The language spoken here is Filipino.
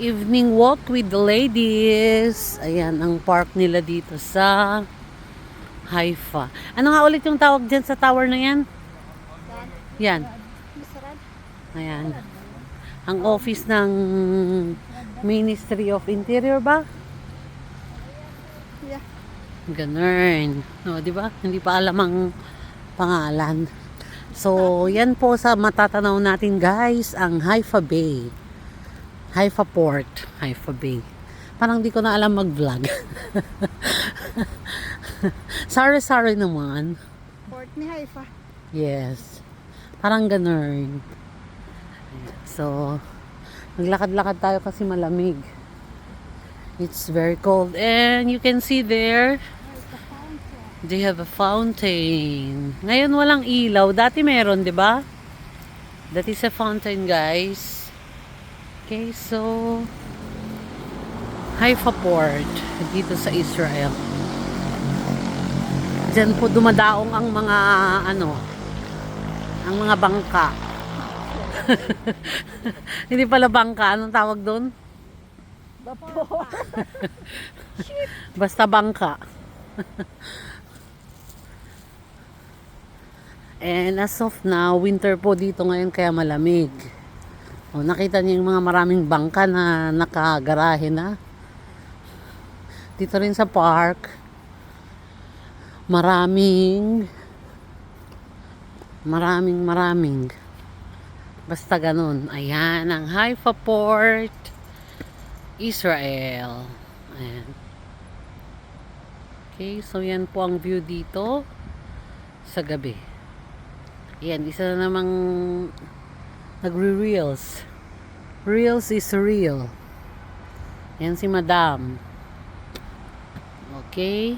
Evening walk with the ladies. Ayan, ang park nila dito sa Haifa. Ano nga ulit yung tawag dyan sa tower na yan? Yan. Ayan. Ang office ng Ministry of Interior ba? Yeah. Ganun. No, di ba? Hindi pa alam ang pangalan. So, yan po sa matatanaw natin guys, ang Haifa Bay. Haifa Port, Haifa Bay. Parang di ko na alam mag-vlog. Sorry naman. Port ni Haifa. Yes. Parang ganun. So, naglakad-lakad tayo kasi malamig. It's very cold. And you can see there, they have a fountain. Ngayon walang ilaw. Dati meron, di ba? That is a fountain, guys. Okay, so Haifa Port dito sa Israel. Diyan po dumadaong ang mga ang mga bangka. Hindi pala bangka, anong tawag doon? Basta bangka. And as of now, winter po dito ngayon kaya malamig. O, nakita niyo yung mga maraming bangka na nakagarahe na. Dito rin sa park, maraming. Basta ganun. Ayan, ang Haifa Port, Israel. Ayan. Okay, so yan po ang view dito sa gabi. Ayan, isa na namang nagre-reels. Reels is real. Yan si Madam. Okay.